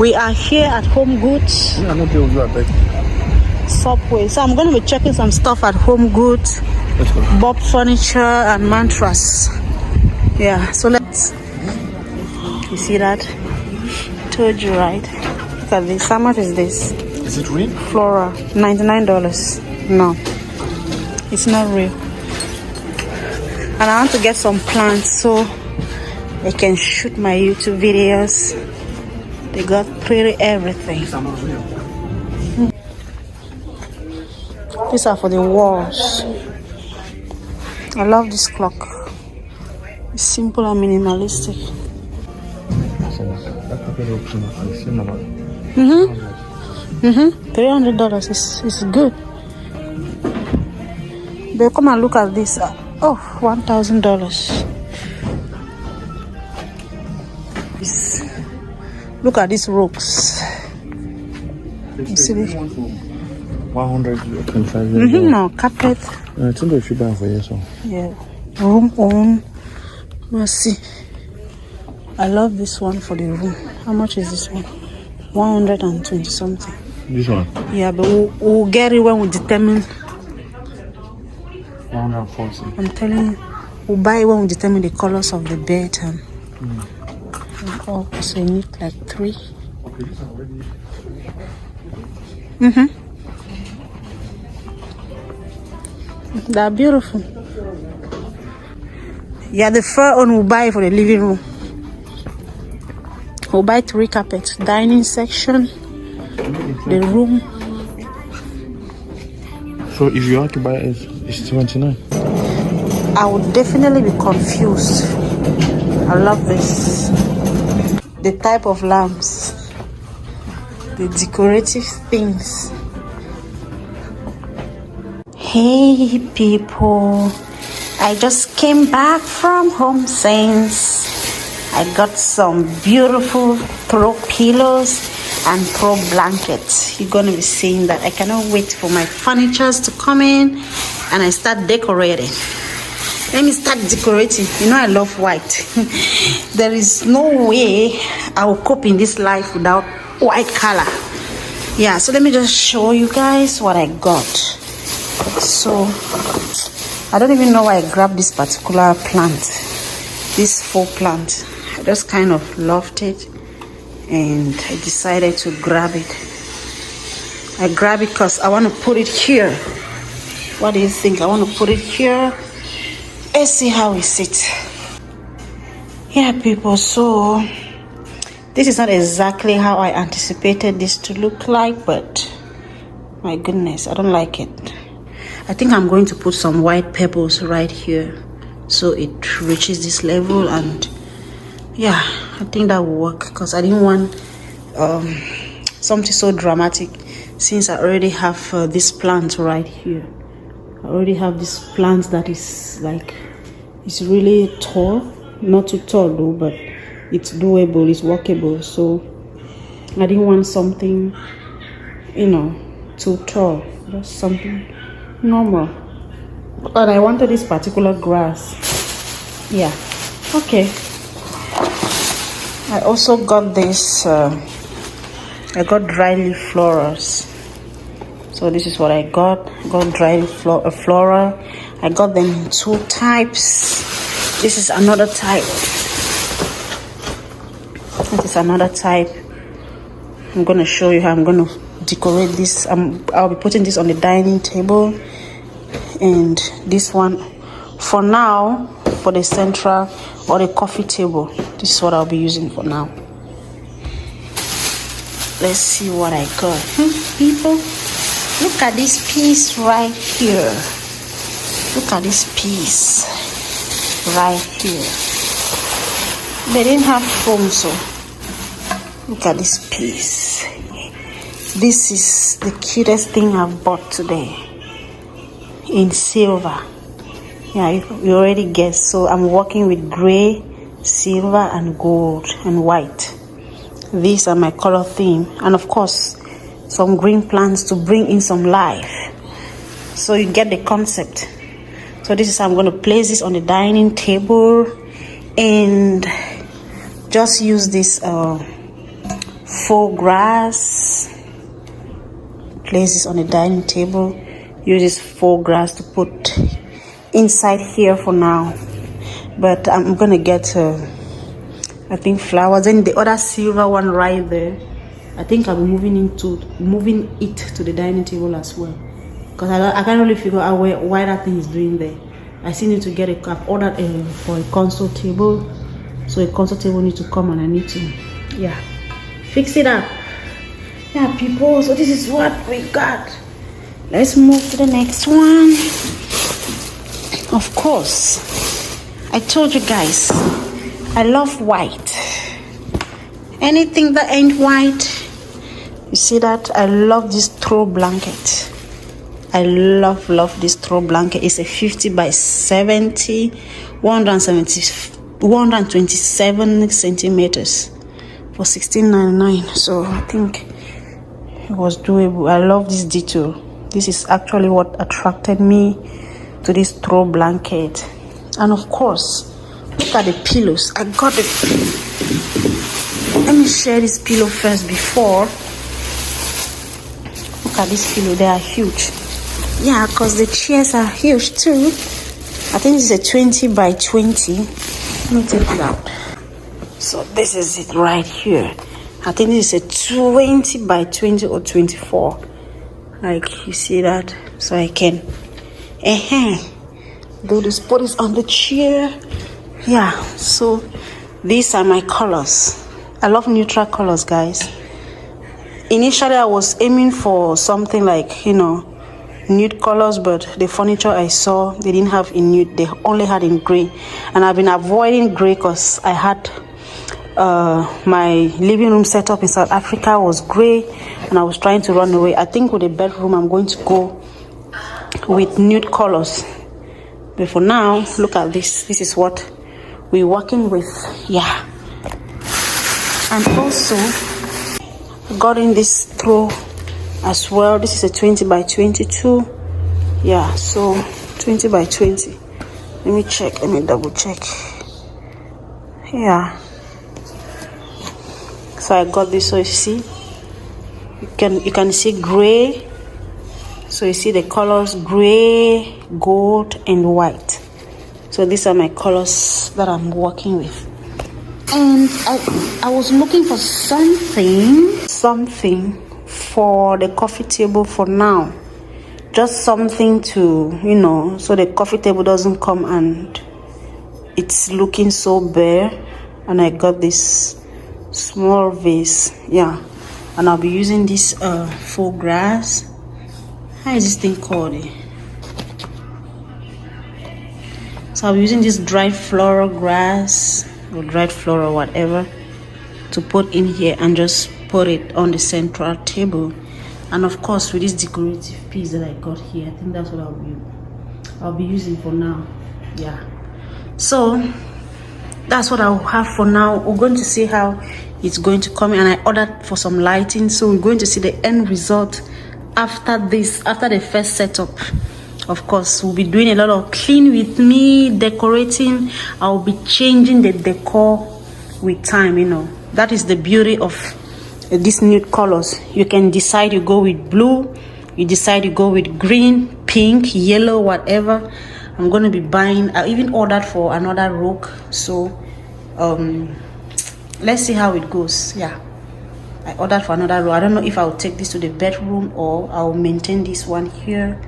We are here at Home Goods. Yeah, no deal with you, I beg. Subway. So I'm going to be checking some stuff at Home Goods. Let's go. Bob Furniture and Mantras. Yeah, so let's. You see that? Told you, right? Look at this. How much is this? Is it real? Flora, $99. No, it's not real. And I want to get some plants so I can shoot my YouTube videos. They got pretty everything. These are for the walls. I love this clock. It's simple and minimalistic. $300 is good. But come and look at this. Oh, $1,000. Look at these ropes. You see this? 125. No, carpet. I think if you buy for you, so. Yeah. Room on. Let's see. I love this one for the room. How much is this one? 120 something. This one? Yeah, but we'll get it when we determine. 140. I'm telling you, we'll buy it when we determine the colors of the bed and all. So you need like 3. Okay, this already. They're beautiful. Yeah, the fur one we'll buy for the living room. We'll buy 3 carpets. Dining section, the room. So if you want to buy it, it's 29. I would definitely be confused. I love this. The type of lamps, the decorative things. Hey people, I just came back from Home Sense. I got some beautiful throw pillows and throw blankets. You're gonna be seeing that. I cannot wait for my furnitures to come in and I start decorating. Let me start decorating. You know I love white. There is no way I will cope in this life without white color. Yeah, so let me just show you guys what I got. So I don't even know why I grabbed this particular plant, this faux plant. I just kind of loved it and I decided to grab it. I grab it because I want to put it here. What do you think? I want to put it here. Let's see how it sits. Yeah people, so this is not exactly how I anticipated this to look like, but my goodness, I don't like it. I think I'm going to put some white pebbles right here so it reaches this level, and yeah, I think that will work because I didn't want something so dramatic since I already have this plant right here. I already have this plant that is like, it's really tall, not too tall though, but it's doable, it's workable. So I didn't want something, you know, too tall, just something normal. But I wanted this particular grass. Yeah, okay. I also got this I got dry leaf florals. So this is what I got dry leaf flora. I got them in 2 types. This is another type. This is another type. I'm gonna show you how I'm gonna decorate this. I'll be putting this on the dining table, and this one for now for the central or the coffee table. This is what I'll be using for now. Let's see what I got. People, look at this piece right here. Look at this piece right here. They didn't have foam, so look at this piece. This is the cutest thing I've bought today in silver. Yeah, you already guessed. So I'm working with gray, silver and gold and white. These are my color theme, and of course some green plants to bring in some life, so you get the concept. So this is how I'm going to place this on the dining table and just use this faux grass. Place this on the dining table. Use this faux grass to put inside here for now. But I'm gonna get I think flowers, and the other silver one right there. I think I'll be moving it to the dining table as well, because I can't really figure out why that thing is doing there. I still need to get a cup ordered for a console table, so a console table needs to come, and I need to fix it up. Yeah, people, so this is what we got. Let's move to the next one. Of course, I told you guys I love white. Anything that ain't white, you see that? I love this throw blanket. I love this throw blanket. It's a 50 by 70, 127 centimeters for $16.99. So I think it was doable. I love this detail. This is actually what attracted me to this throw blanket. And of course, look at the pillows. I got it. Let me share this pillow first before. Look at this pillow. They are huge. Yeah, because the chairs are huge too. I think this is a 20 by 20. Let me take it out. So this is it right here. I think this is a 20 by 20 or 24. Like, you see that? So I can do this, put this on the chair. Yeah, so these are my colors. I love neutral colors, guys. Initially I was aiming for something like, nude colors, but the furniture I saw, they didn't have in nude, they only had in gray. And I've been avoiding gray because I had my living room setup in South Africa was gray, and I was trying to run away. I think with the bedroom I'm going to go with nude colors. But for now, look at this. This is what we're working with. Yeah. And also got in this throw as well. This is a 20 by 22. Yeah, so 20 by 20. Let me check. Let me double check. Yeah. So I got this. So you see, you can see gray. So you see the colors gray, gold, and white. So these are my colors that I'm working with. And I was looking for something for the coffee table for now. Just something to, so the coffee table doesn't come and it's looking so bare. And I got this small vase. Yeah. And I'll be using this faux grass. How is this thing called? So I'll be using this dried floral grass or dried floral, whatever, to put in here and just put it on the central table. And of course, with this decorative piece that I got here, I think that's what I'll be using for now. Yeah. So that's what I'll have for now. We're going to see how it's going to come in, and I ordered for some lighting, so we're going to see the end result after the first setup. Of course, we'll be doing a lot of clean with me, decorating. I'll be changing the decor with time. That is the beauty of these nude colors. You can decide you go with blue, you decide you go with green, pink, yellow, whatever. I'm going to be buying. I even ordered for another rug, so let's see how it goes. Yeah, I ordered for another rug. I don't know if I'll take this to the bedroom or I'll maintain this one here.